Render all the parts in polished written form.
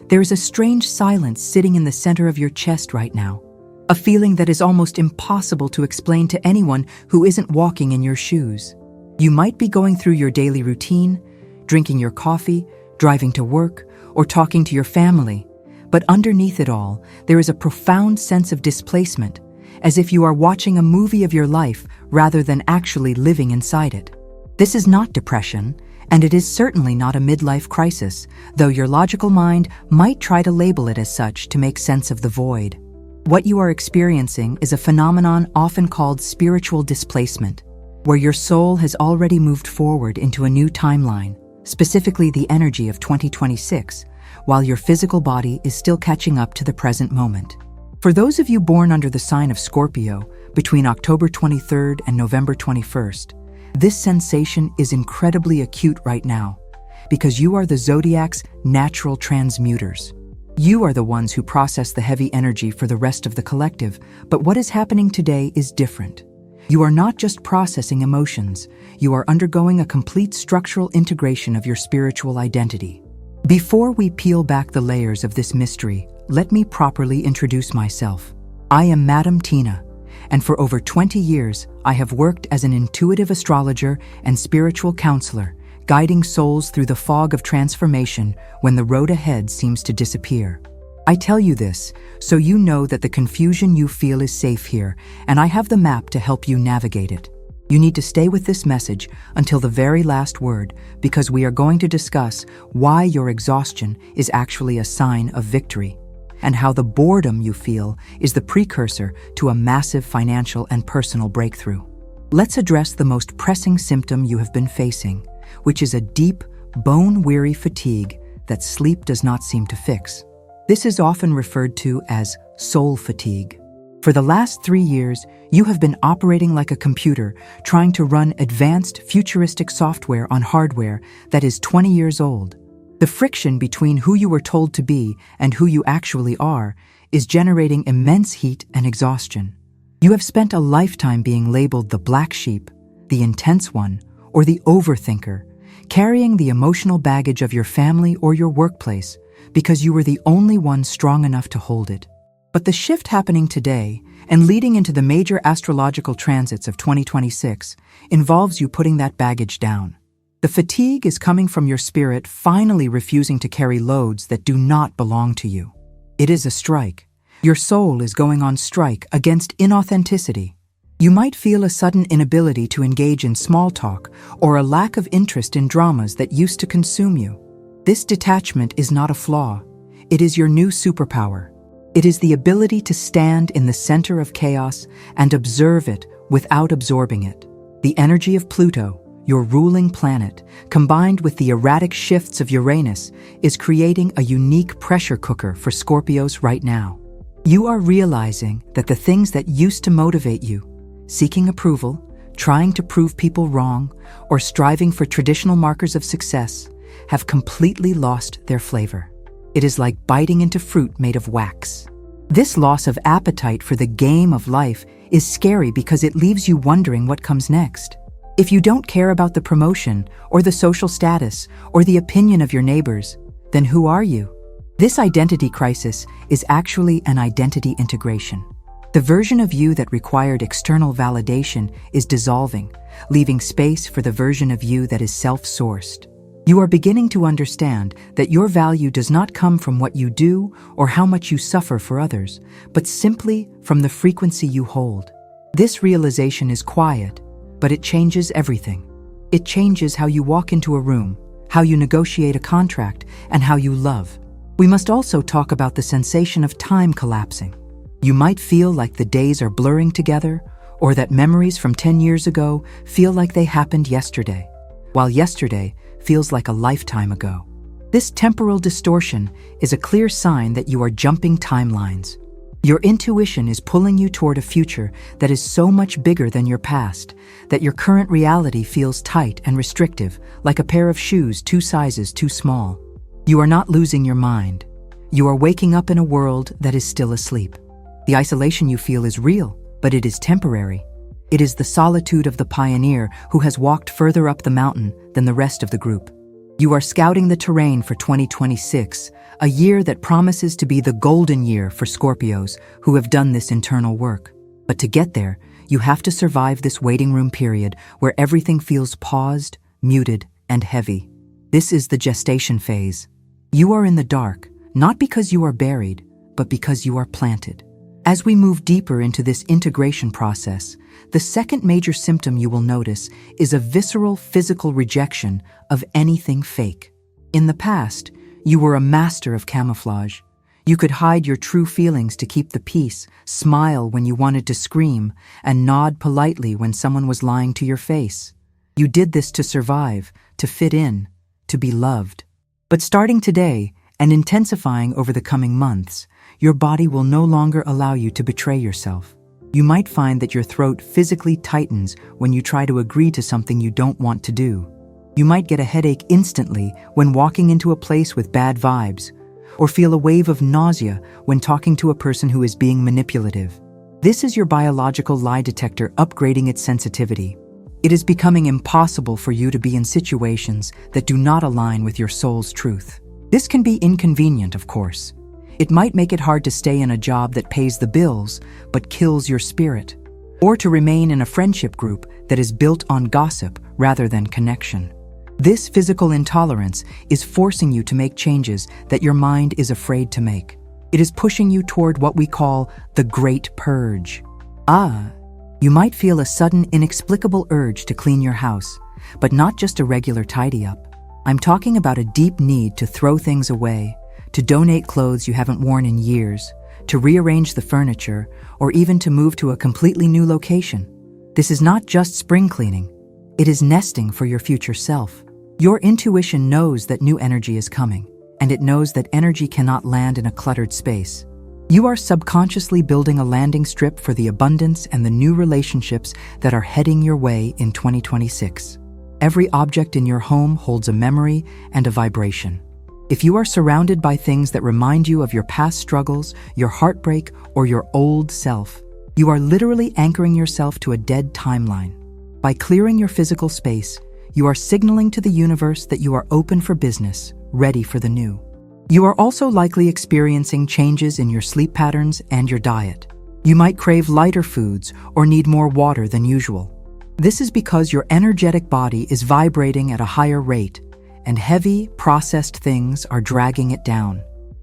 There is a strange silence sitting in the center of your chest right now, a feeling that is almost impossible to explain to anyone who isn't walking in your shoes. You might be going through your daily routine, drinking your coffee, driving to work, or talking to your family, but underneath it all, there is a profound sense of displacement, as if you are watching a movie of your life rather than actually living inside it. This is not depression, and it is certainly not a midlife crisis, though your logical mind might try to label it as such to make sense of the void. What you are experiencing is a phenomenon often called spiritual displacement, where your soul has already moved forward into a new timeline, specifically the energy of 2026, while your physical body is still catching up to the present moment. For those of you born under the sign of Scorpio between October 23rd and November 21st, this sensation is incredibly acute right now because you are the zodiac's natural transmuters. You are the ones who process the heavy energy for the rest of the collective, but what is happening today is different. You are not just processing emotions, you are undergoing a complete structural integration of your spiritual identity. Before we peel back the layers of this mystery, let me properly introduce myself. I am Madam Tina, and for over 20 years, I have worked as an intuitive astrologer and spiritual counselor, guiding souls through the fog of transformation when the road ahead seems to disappear. I tell you this so you know that the confusion you feel is safe here, and I have the map to help you navigate it. You need to stay with this message until the very last word, because we are going to discuss why your exhaustion is actually a sign of victory, and how the boredom you feel is the precursor to a massive financial and personal breakthrough. Let's address the most pressing symptom you have been facing, which is a deep, bone-weary fatigue that sleep does not seem to fix. This is often referred to as soul fatigue. For the last 3 years, you have been operating like a computer, trying to run advanced, futuristic software on hardware that is 20 years old. The friction between who you were told to be and who you actually are is generating immense heat and exhaustion. You have spent a lifetime being labeled the black sheep, the intense one, or the overthinker, carrying the emotional baggage of your family or your workplace because you were the only one strong enough to hold it. But the shift happening today and leading into the major astrological transits of 2026 involves you putting that baggage down. The fatigue is coming from your spirit finally refusing to carry loads that do not belong to you. It is a strike. Your soul is going on strike against inauthenticity. You might feel a sudden inability to engage in small talk or a lack of interest in dramas that used to consume you. This detachment is not a flaw. It is your new superpower. It is the ability to stand in the center of chaos and observe it without absorbing it. The energy of Pluto, your ruling planet, combined with the erratic shifts of Uranus, is creating a unique pressure cooker for Scorpios right now. You are realizing that the things that used to motivate you, seeking approval, trying to prove people wrong, or striving for traditional markers of success, have completely lost their flavor. It is like biting into fruit made of wax. This loss of appetite for the game of life is scary because it leaves you wondering what comes next. If you don't care about the promotion, or the social status, or the opinion of your neighbors, then who are you? This identity crisis is actually an identity integration. The version of you that required external validation is dissolving, leaving space for the version of you that is self-sourced. You are beginning to understand that your value does not come from what you do or how much you suffer for others, but simply from the frequency you hold. This realization is quiet, but it changes everything. It changes how you walk into a room, how you negotiate a contract, and how you love. We must also talk about the sensation of time collapsing. You might feel like the days are blurring together, or that memories from 10 years ago feel like they happened yesterday, while yesterday feels like a lifetime ago. This temporal distortion is a clear sign that you are jumping timelines. Your intuition is pulling you toward a future that is so much bigger than your past, that your current reality feels tight and restrictive, like a pair of shoes 2 sizes too small. You are not losing your mind. You are waking up in a world that is still asleep. The isolation you feel is real, but it is temporary. It is the solitude of the pioneer who has walked further up the mountain than the rest of the group. You are scouting the terrain for 2026, a year that promises to be the golden year for Scorpios who have done this internal work. But to get there, you have to survive this waiting room period where everything feels paused, muted, and heavy. This is the gestation phase. You are in the dark, not because you are buried, but because you are planted. As we move deeper into this integration process, the second major symptom you will notice is a visceral physical rejection of anything fake. In the past, you were a master of camouflage. You could hide your true feelings to keep the peace, smile when you wanted to scream, and nod politely when someone was lying to your face. You did this to survive, to fit in, to be loved. But starting today, and intensifying over the coming months, your body will no longer allow you to betray yourself. You might find that your throat physically tightens when you try to agree to something you don't want to do. You might get a headache instantly when walking into a place with bad vibes, or feel a wave of nausea when talking to a person who is being manipulative. This is your biological lie detector upgrading its sensitivity. It is becoming impossible for you to be in situations that do not align with your soul's truth. This can be inconvenient, of course. It might make it hard to stay in a job that pays the bills but kills your spirit, or to remain in a friendship group that is built on gossip rather than connection. This physical intolerance is forcing you to make changes that your mind is afraid to make. It is pushing you toward what we call the Great Purge. You might feel a sudden, inexplicable urge to clean your house, but not just a regular tidy-up. I'm talking about a deep need to throw things away, to donate clothes you haven't worn in years, to rearrange the furniture, or even to move to a completely new location. This is not just spring cleaning. It is nesting for your future self. Your intuition knows that new energy is coming, and it knows that energy cannot land in a cluttered space. You are subconsciously building a landing strip for the abundance and the new relationships that are heading your way in 2026. Every object in your home holds a memory and a vibration. If you are surrounded by things that remind you of your past struggles, your heartbreak, or your old self, you are literally anchoring yourself to a dead timeline. By clearing your physical space, you are signaling to the universe that you are open for business, ready for the new. You are also likely experiencing changes in your sleep patterns and your diet. You might crave lighter foods or need more water than usual. This is because your energetic body is vibrating at a higher rate, and heavy, processed things are dragging it down.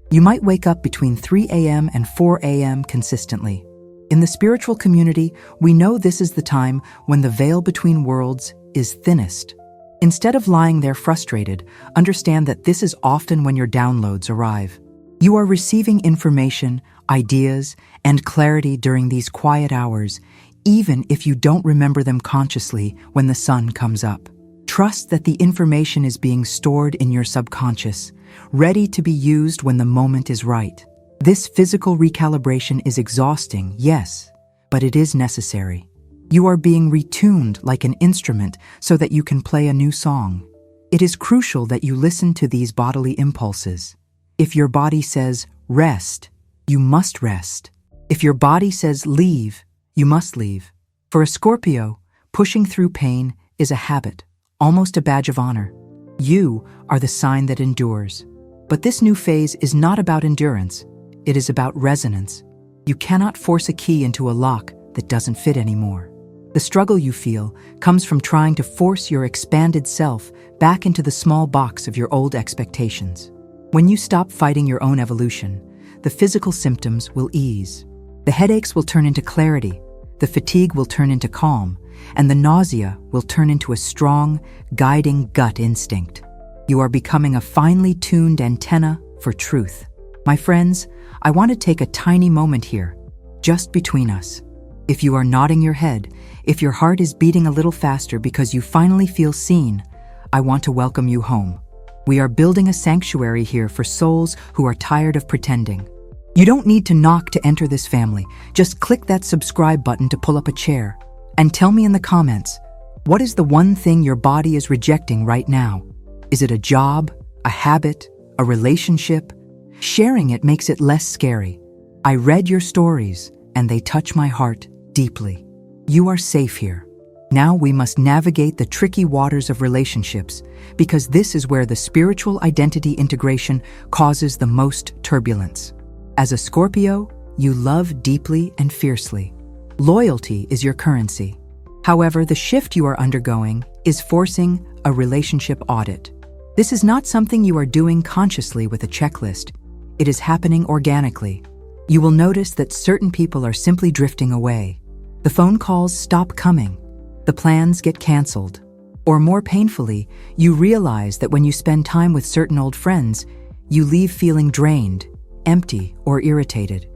You might wake up between 3 a.m. and 4 a.m. consistently. In the spiritual community, we know this is the time when the veil between worlds is thinnest. Instead of lying there frustrated, understand that this is often when your downloads arrive. You are receiving information, ideas, and clarity during these quiet hours, even if you don't remember them consciously when the sun comes up. Trust that the information is being stored in your subconscious, ready to be used when the moment is right. This physical recalibration is exhausting, yes, but it is necessary. You are being retuned like an instrument so that you can play a new song. It is crucial that you listen to these bodily impulses. If your body says, rest, you must rest. If your body says, leave, you must leave. For a Scorpio, pushing through pain is a habit, almost a badge of honor. You are the sign that endures. But this new phase is not about endurance. It is about resonance. You cannot force a key into a lock that doesn't fit anymore. The struggle you feel comes from trying to force your expanded self back into the small box of your old expectations. When you stop fighting your own evolution, the physical symptoms will ease. The headaches will turn into clarity, the fatigue will turn into calm, and the nausea will turn into a strong, guiding gut instinct. You are becoming a finely tuned antenna for truth. My friends, I want to take a tiny moment here, just between us. If you are nodding your head, if your heart is beating a little faster because you finally feel seen, I want to welcome you home. We are building a sanctuary here for souls who are tired of pretending. You don't need to knock to enter this family. Just click that subscribe button to pull up a chair. And tell me in the comments, what is the one thing your body is rejecting right now? Is it a job, a habit, a relationship? Sharing it makes it less scary. I read your stories, and they touch my heart deeply. You are safe here. Now we must navigate the tricky waters of relationships, because this is where the spiritual identity integration causes the most turbulence. As a Scorpio, you love deeply and fiercely. Loyalty is your currency. However, the shift you are undergoing is forcing a relationship audit. This is not something you are doing consciously with a checklist. It is happening organically. You will notice that certain people are simply drifting away. The phone calls stop coming. The plans get canceled. Or more painfully, you realize that when you spend time with certain old friends, you leave feeling drained, empty, or irritated.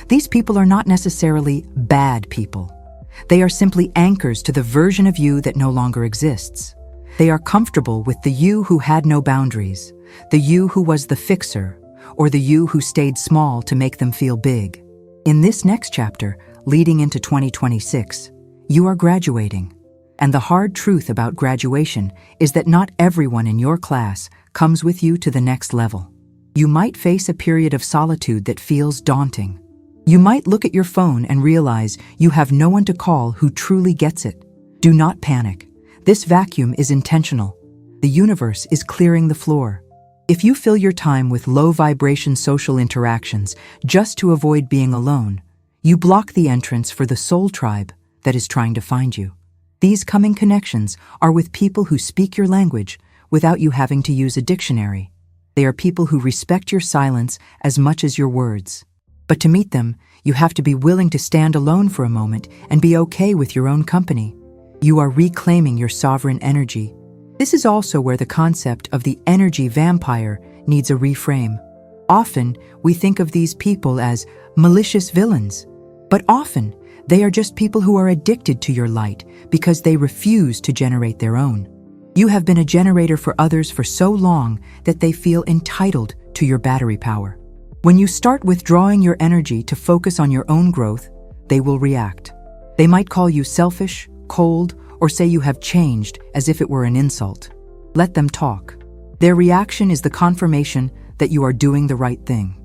These people are not necessarily bad people. They are simply anchors to the version of you that no longer exists. They are comfortable with the you who had no boundaries, the you who was the fixer, or the you who stayed small to make them feel big. In this next chapter, leading into 2026, you are graduating. And the hard truth about graduation is that not everyone in your class comes with you to the next level. You might face a period of solitude that feels daunting. You might look at your phone and realize you have no one to call who truly gets it. Do not panic. This vacuum is intentional. The universe is clearing the floor. If you fill your time with low-vibration social interactions just to avoid being alone, you block the entrance for the soul tribe that is trying to find you. These coming connections are with people who speak your language without you having to use a dictionary. They are people who respect your silence as much as your words. But to meet them, you have to be willing to stand alone for a moment and be okay with your own company. You are reclaiming your sovereign energy. This is also where the concept of the energy vampire needs a reframe. Often, we think of these people as malicious villains, but often, they are just people who are addicted to your light because they refuse to generate their own. You have been a generator for others for so long that they feel entitled to your battery power. When you start withdrawing your energy to focus on your own growth, they will react. They might call you selfish, cold, or say you have changed as if it were an insult. Let them talk. Their reaction is the confirmation that you are doing the right thing.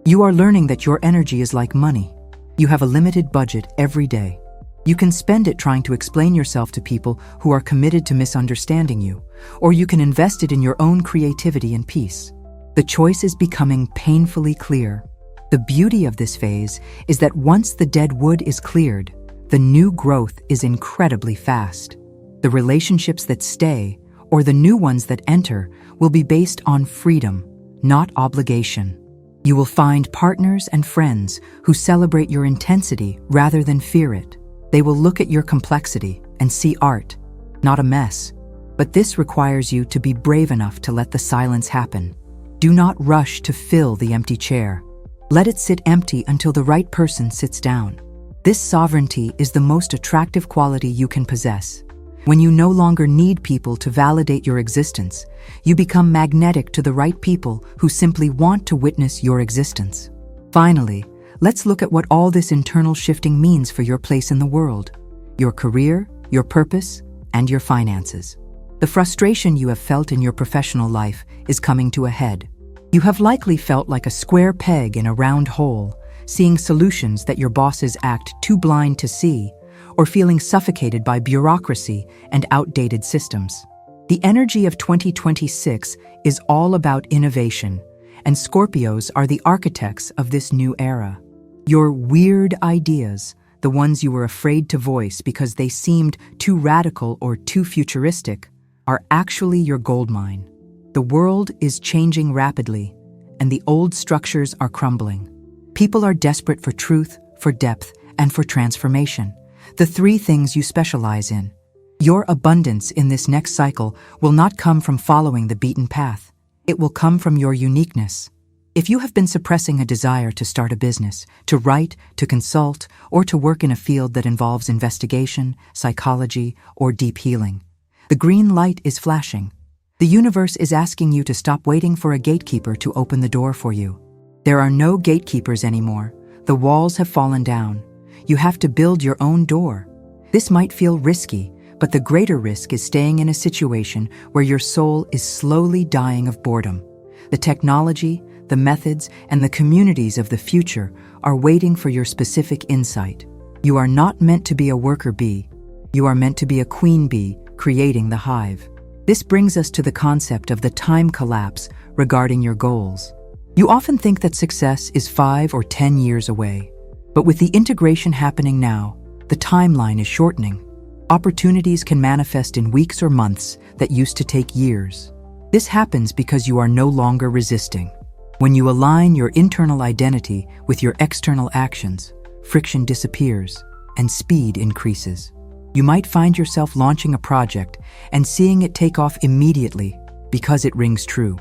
You are learning that your energy is like money. You have a limited budget every day. You can spend it trying to explain yourself to people who are committed to misunderstanding you, or you can invest it in your own creativity and peace. The choice is becoming painfully clear. The beauty of this phase is that once the dead wood is cleared, the new growth is incredibly fast. The relationships that stay, or the new ones that enter, will be based on freedom, not obligation. You will find partners and friends who celebrate your intensity rather than fear it. They will look at your complexity and see art, not a mess. But this requires you to be brave enough to let the silence happen. Do not rush to fill the empty chair. Let it sit empty until the right person sits down. This sovereignty is the most attractive quality you can possess. When you no longer need people to validate your existence, you become magnetic to the right people who simply want to witness your existence. Finally, let's look at what all this internal shifting means for your place in the world, your career, your purpose, and your finances. The frustration you have felt in your professional life is coming to a head. You have likely felt like a square peg in a round hole, seeing solutions that your bosses act too blind to see, or feeling suffocated by bureaucracy and outdated systems. The energy of 2026 is all about innovation, and Scorpios are the architects of this new era. Your weird ideas, the ones you were afraid to voice because they seemed too radical or too futuristic, are actually your goldmine. The world is changing rapidly, and the old structures are crumbling. People are desperate for truth, for depth, and for transformation. The three things you specialize in. Your abundance in this next cycle will not come from following the beaten path. It will come from your uniqueness. If you have been suppressing a desire to start a business, to write, to consult, or to work in a field that involves investigation, psychology, or deep healing, the green light is flashing. The universe is asking you to stop waiting for a gatekeeper to open the door for you. There are no gatekeepers anymore. The walls have fallen down. You have to build your own door. This might feel risky, but the greater risk is staying in a situation where your soul is slowly dying of boredom. The technology, the methods, and the communities of the future are waiting for your specific insight. You are not meant to be a worker bee. You are meant to be a queen bee, creating the hive. This brings us to the concept of the time collapse regarding your goals. You often think that success is 5 or 10 years away, but with the integration happening now, the timeline is shortening. Opportunities can manifest in weeks or months that used to take years. This happens because you are no longer resisting. When you align your internal identity with your external actions, friction disappears and speed increases. You might find yourself launching a project and seeing it take off immediately because it rings true.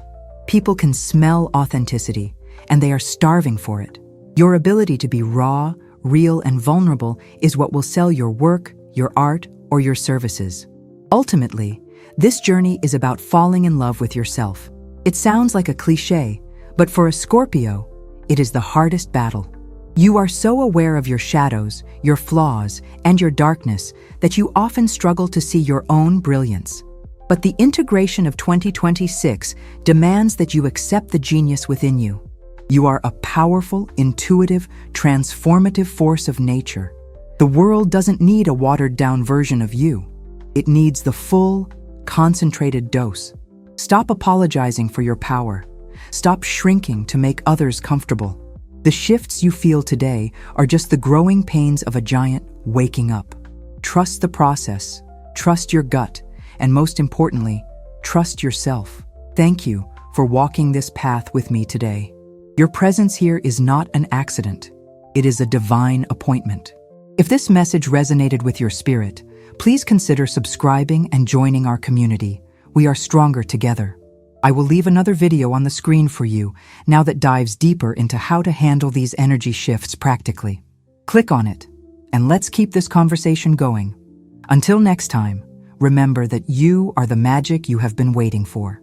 People can smell authenticity, and they are starving for it. Your ability to be raw, real, and vulnerable is what will sell your work, your art, or your services. Ultimately, this journey is about falling in love with yourself. It sounds like a cliché, but for a Scorpio, it is the hardest battle. You are so aware of your shadows, your flaws, and your darkness that you often struggle to see your own brilliance. But the integration of 2026 demands that you accept the genius within you. You are a powerful, intuitive, transformative force of nature. The world doesn't need a watered-down version of you. It needs the full, concentrated dose. Stop apologizing for your power. Stop shrinking to make others comfortable. The shifts you feel today are just the growing pains of a giant waking up. Trust the process, trust your gut, and most importantly, trust yourself. Thank you for walking this path with me today. Your presence here is not an accident. It is a divine appointment. If this message resonated with your spirit, please consider subscribing and joining our community. We are stronger together. I will leave another video on the screen for you now that dives deeper into how to handle these energy shifts practically. Click on it, and let's keep this conversation going. Until next time, remember that you are the magic you have been waiting for.